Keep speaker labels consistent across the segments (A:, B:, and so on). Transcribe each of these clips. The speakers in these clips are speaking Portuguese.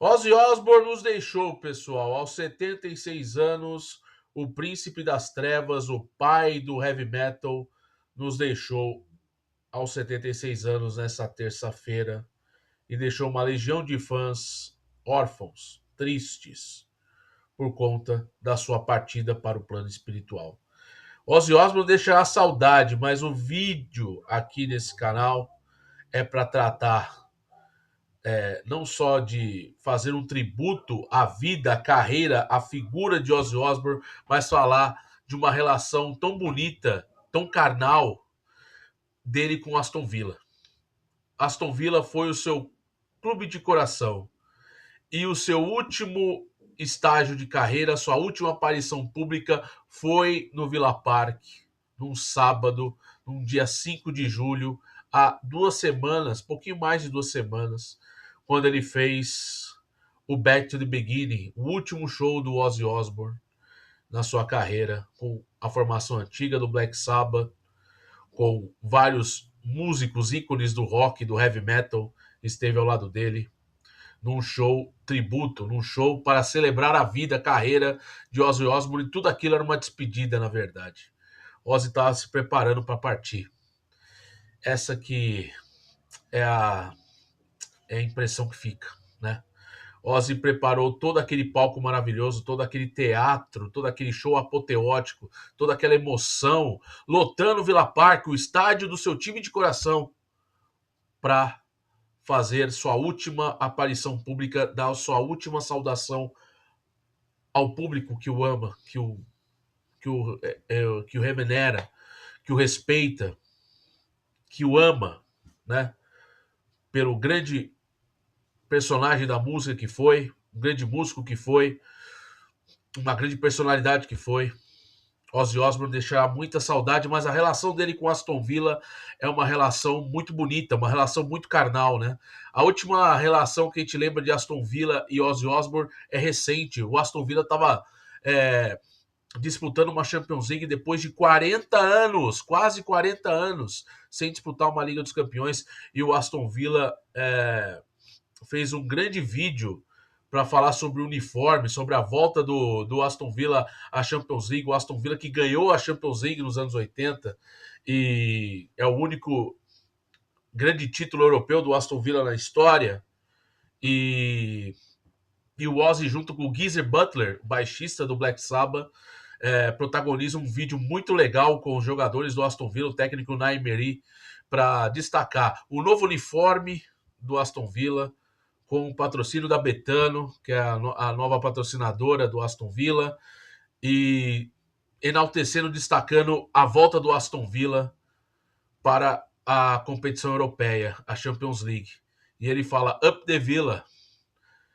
A: Ozzy Osbourne nos deixou, pessoal, aos 76 anos, o príncipe das trevas, o pai do heavy metal, nos deixou aos 76 anos nessa terça-feira e deixou uma legião de fãs órfãos, tristes, por conta da sua partida para o plano espiritual. Ozzy Osbourne deixará saudade, mas o vídeo aqui nesse canal é para tratar não só de fazer um tributo à vida, à carreira, à figura de Ozzy Osbourne, mas falar de uma relação tão bonita, tão carnal dele com Aston Villa. Aston Villa foi o seu clube de coração e o seu último estágio de carreira, sua última aparição pública foi no Villa Park, num sábado, num dia 5 de julho, há 2 semanas, pouquinho mais de 2 semanas, quando ele fez o Back to the Beginning, o último show do Ozzy Osbourne na sua carreira, com a formação antiga do Black Sabbath, com vários músicos ícones do rock, do heavy metal, esteve ao lado dele, num show tributo, num show para celebrar a vida, a carreira de Ozzy Osbourne, e tudo aquilo era uma despedida, na verdade. Ozzy estava se preparando para partir. Essa que é a impressão que fica, né? Ozzy preparou todo aquele palco maravilhoso, todo aquele teatro, todo aquele show apoteótico, toda aquela emoção, lotando o Villa Park, o estádio do seu time de coração, para fazer sua última aparição pública, dar sua última saudação ao público que o ama, que o remunera, que o respeita, que o ama, né? Pelo grande personagem da música que foi, um grande músico que foi, uma grande personalidade que foi. Ozzy Osbourne deixará muita saudade, mas a relação dele com Aston Villa é uma relação muito bonita, uma relação muito carnal, né? A última relação que a gente lembra de Aston Villa e Ozzy Osbourne é recente. O Aston Villa estava disputando uma Champions League depois de 40 anos, quase 40 anos, sem disputar uma Liga dos Campeões, e o Aston Villa fez um grande vídeo para falar sobre o uniforme, sobre a volta do Aston Villa à Champions League, o Aston Villa que ganhou a Champions League nos anos 80 e é o único grande título europeu do Aston Villa na história. E o Ozzy, junto com o Geezer Butler, baixista do Black Sabbath, protagoniza um vídeo muito legal com os jogadores do Aston Villa, o técnico Unai Emery, para destacar o novo uniforme do Aston Villa, com o patrocínio da Betano, que é a nova patrocinadora do Aston Villa, e enaltecendo, destacando a volta do Aston Villa para a competição europeia, a Champions League. E ele fala Up the Villa.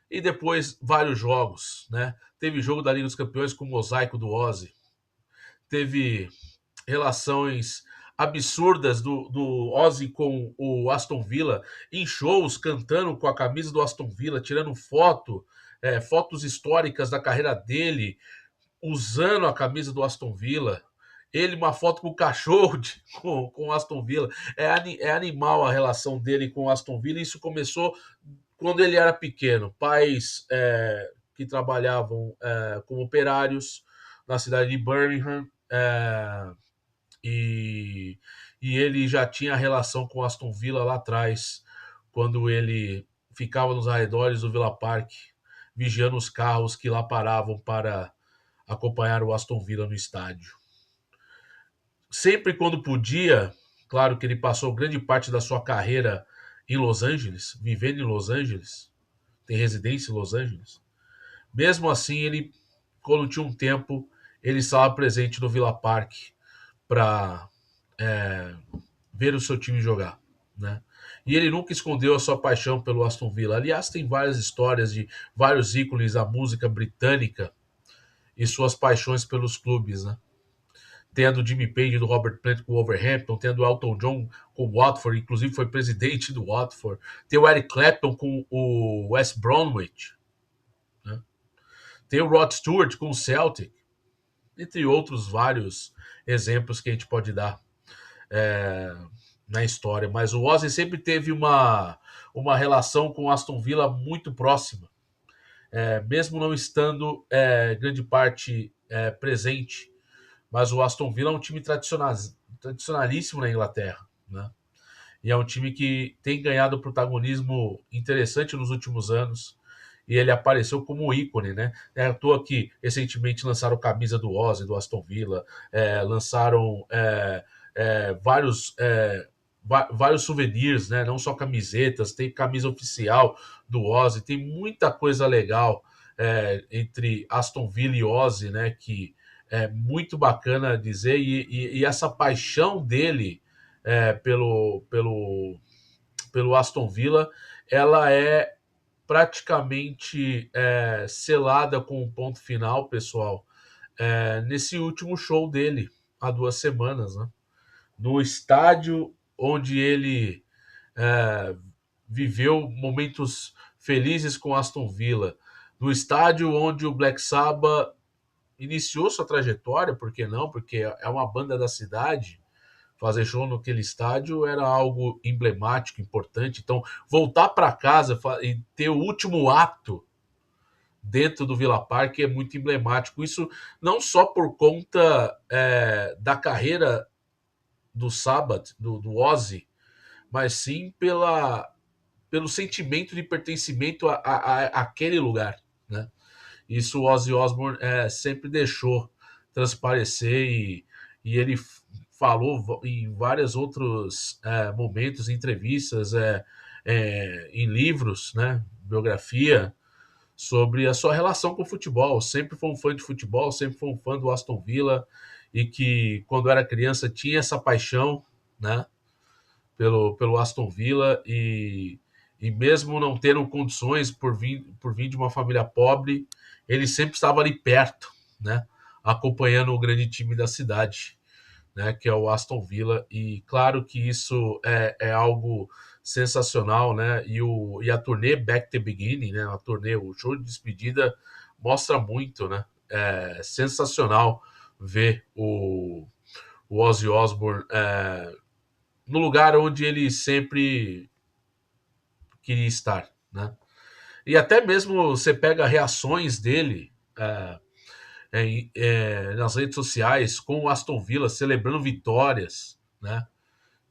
A: E depois vários jogos, né? Teve jogo da Liga dos Campeões com o mosaico do Ozzy. Teve relações absurdas do Ozzy com o Aston Villa em shows, cantando com a camisa do Aston Villa, tirando fotos históricas da carreira dele, usando a camisa do Aston Villa. Ele, uma foto com o cachorro com o Aston Villa. É animal a relação dele com o Aston Villa. Isso começou quando ele era pequeno. Pais que trabalhavam como operários na cidade de Birmingham, e ele já tinha relação com Aston Villa lá atrás, quando ele ficava nos arredores do Villa Park, vigiando os carros que lá paravam para acompanhar o Aston Villa no estádio. Sempre quando podia, claro que ele passou grande parte da sua carreira em Los Angeles, vivendo em Los Angeles, tem residência em Los Angeles. Mesmo assim, ele, quando tinha um tempo, ele estava presente no Villa Park para ver o seu time jogar, né? E ele nunca escondeu a sua paixão pelo Aston Villa. Aliás, tem várias histórias de vários ícones da música britânica e suas paixões pelos clubes, né? Tem a do Jimmy Page e do Robert Plant com o Wolverhampton, tem a do Elton John com o Watford, inclusive foi presidente do Watford. Tem o Eric Clapton com o West Bromwich, né? Tem o Rod Stewart com o Celtic, entre outros vários exemplos que a gente pode dar na história. Mas o Ozzy sempre teve uma relação com o Aston Villa muito próxima. mesmo não estando grande parte presente. Mas o Aston Villa é um time tradicionalíssimo na Inglaterra, né? E é um time que tem ganhado protagonismo interessante nos últimos anos. E ele apareceu como um ícone, né? É à toa que recentemente lançaram camisa do Ozzy, do Aston Villa, lançaram vários souvenirs, né? Não só camisetas, tem camisa oficial do Ozzy, tem muita coisa legal entre Aston Villa e Ozzy, né? Que é muito bacana dizer, e essa paixão dele pelo Aston Villa, ela é praticamente selada com um ponto final, pessoal, nesse último show dele, há 2 semanas, né? No estádio onde ele é, viveu momentos felizes com Aston Villa, no estádio onde o Black Sabbath iniciou sua trajetória, por que não? Porque é uma banda da cidade. Fazer show naquele estádio era algo emblemático, importante. Então, voltar para casa e ter o último ato dentro do Villa Park é muito emblemático. Isso não só por conta da carreira do Sabbath, do Ozzy, mas sim pelo sentimento de pertencimento àquele lugar, né? Isso o Ozzy Osbourne sempre deixou transparecer, e ele falou em vários outros momentos, entrevistas, em livros, né, biografia, sobre a sua relação com o futebol. Sempre foi um fã de futebol, sempre foi um fã do Aston Villa, e que quando era criança tinha essa paixão, né, pelo Aston Villa, e mesmo não tendo condições por vir de uma família pobre, ele sempre estava ali perto, né, acompanhando o grande time da cidade, né, que é o Aston Villa. E claro que isso é algo sensacional, né? E a turnê Back to Beginning, né, o show de despedida, mostra muito, né? É sensacional ver o Ozzy Osbourne no lugar onde ele sempre queria estar, né? E até mesmo você pega reações dele nas redes sociais com o Aston Villa celebrando vitórias, né?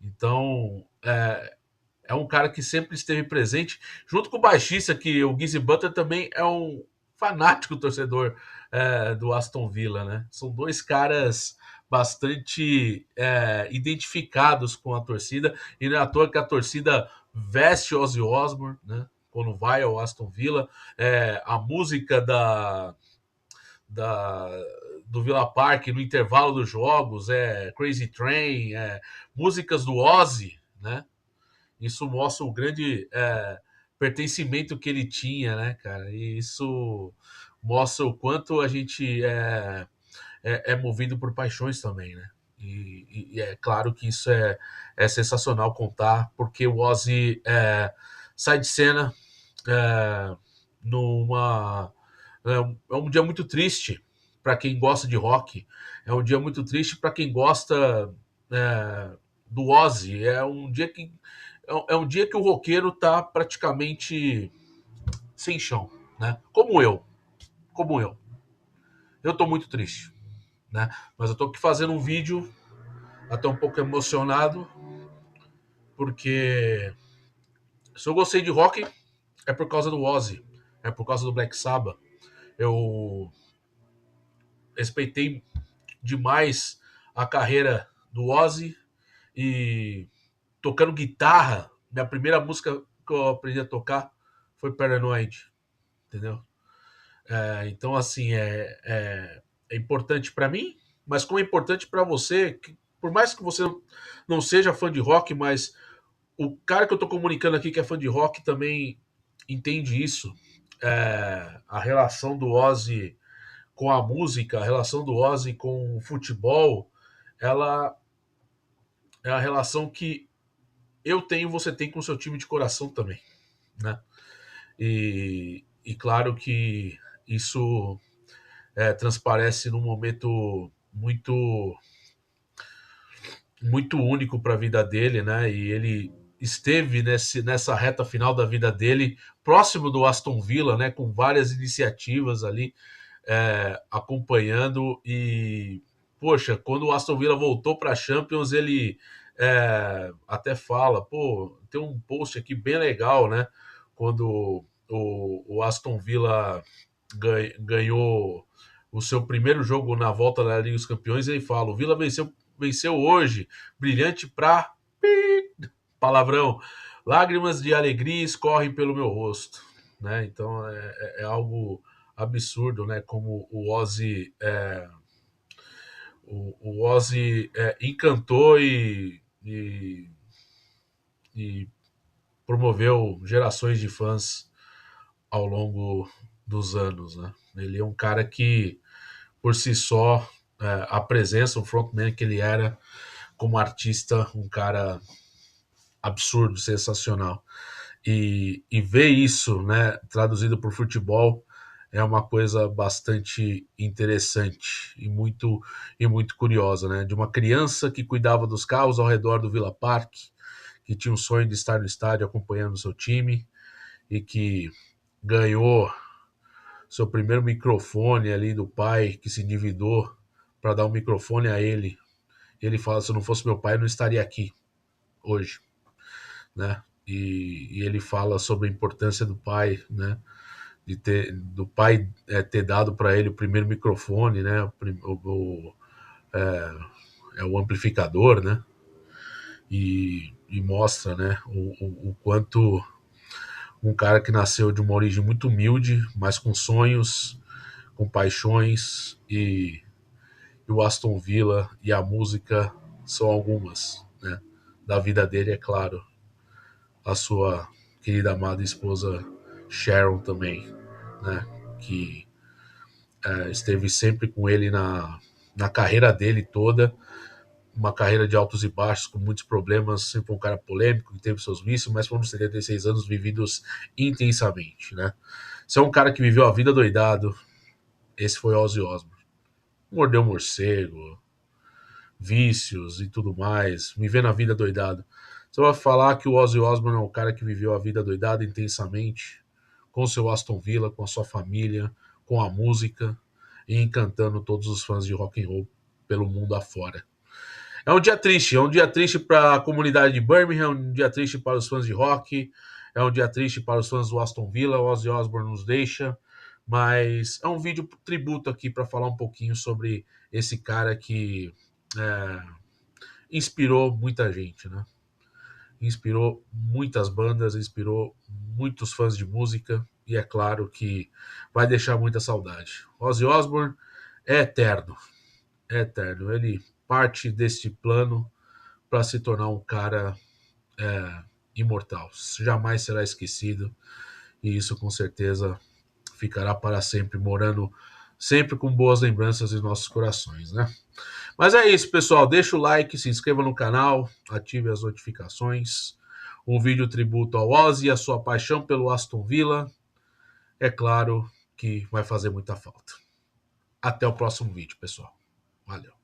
A: Então é um cara que sempre esteve presente, junto com o baixista, que o Geezy Butler também é um fanático torcedor do Aston Villa, né? São dois caras bastante identificados com a torcida, e não é à toa que a torcida veste Ozzy Osbourne, né? Quando vai ao Aston Villa, a música da, do Villa Park no intervalo dos jogos, Crazy Train, músicas do Ozzy, né? Isso mostra o grande pertencimento que ele tinha, né, cara? E isso mostra o quanto a gente é movido por paixões também, né? E é claro que isso é sensacional contar, porque o Ozzy sai de cena é, numa. É um dia muito triste para quem gosta de rock, é um dia muito triste para quem gosta do Ozzy. É um dia que o roqueiro tá praticamente sem chão, né? Como eu. Eu tô muito triste, né? Mas eu tô aqui fazendo um vídeo até um pouco emocionado, porque se eu gostei de rock é por causa do Ozzy, é por causa do Black Sabbath. Eu respeitei demais a carreira do Ozzy, e tocando guitarra, minha primeira música que eu aprendi a tocar foi Paranoid, entendeu? Então, assim, é importante para mim, mas como é importante para você, por mais que você não seja fã de rock, mas o cara que eu tô comunicando aqui que é fã de rock também entende isso. A relação do Ozzy com a música, a relação do Ozzy com o futebol, ela é a relação que eu tenho, você tem com o seu time de coração também, né? E claro que isso transparece num momento muito muito único para a vida dele, né? E ele esteve nessa reta final da vida dele, próximo do Aston Villa, né, com várias iniciativas ali, acompanhando. E, poxa, quando o Aston Villa voltou para a Champions, ele até fala, pô, tem um post aqui bem legal, né? Quando o Aston Villa ganhou o seu primeiro jogo na volta da Liga dos Campeões, ele fala: o Villa venceu hoje, brilhante pra palavrão, lágrimas de alegria escorrem pelo meu rosto, né? Então é algo absurdo, né? Como o Ozzy encantou e promoveu gerações de fãs ao longo dos anos, né? Ele é um cara que, por si só, a presença, o frontman que ele era como artista, um cara absurdo, sensacional. E ver isso, né, traduzido para o futebol é uma coisa bastante interessante e muito curiosa, né? De uma criança que cuidava dos carros ao redor do Villa Park, que tinha um sonho de estar no estádio acompanhando o seu time e que ganhou seu primeiro microfone ali do pai, que se endividou para dar um microfone a ele. Ele fala: se não fosse meu pai, eu não estaria aqui hoje, né? E ele fala sobre a importância do pai, né? Do pai ter dado para ele o primeiro microfone, né? O amplificador, né? E mostra, né? O quanto um cara que nasceu de uma origem muito humilde, mas com sonhos, com paixões, e o Aston Villa e a música são algumas, né? Da vida dele, é claro. A sua querida amada esposa Sharon também, né? Que esteve sempre com ele na carreira dele toda, uma carreira de altos e baixos, com muitos problemas, sempre um cara polêmico, que teve seus vícios, mas foram 76 anos vividos intensamente, né? Se é um cara que viveu a vida doidado, esse foi Ozzy Osbourne. Mordeu um morcego, vícios e tudo mais, vivendo a vida doidado. Você vai falar que o Ozzy Osbourne é um cara que viveu a vida doidada intensamente, com seu Aston Villa, com a sua família, com a música e encantando todos os fãs de rock and roll pelo mundo afora. É um dia triste para a comunidade de Birmingham, um dia triste para os fãs de rock, é um dia triste para os fãs do Aston Villa. O Ozzy Osbourne nos deixa, mas é um vídeo tributo aqui para falar um pouquinho sobre esse cara que é, inspirou muita gente, né? Inspirou muitas bandas, inspirou muitos fãs de música e é claro que vai deixar muita saudade. Ozzy Osbourne é eterno, é eterno. Ele parte deste plano para se tornar um cara imortal. Jamais será esquecido e isso com certeza ficará para sempre, morando sempre com boas lembranças em nossos corações, né? Mas é isso, pessoal. Deixa o like, se inscreva no canal, ative as notificações. Um vídeo tributo ao Ozzy e a sua paixão pelo Aston Villa. É claro que vai fazer muita falta. Até o próximo vídeo, pessoal. Valeu.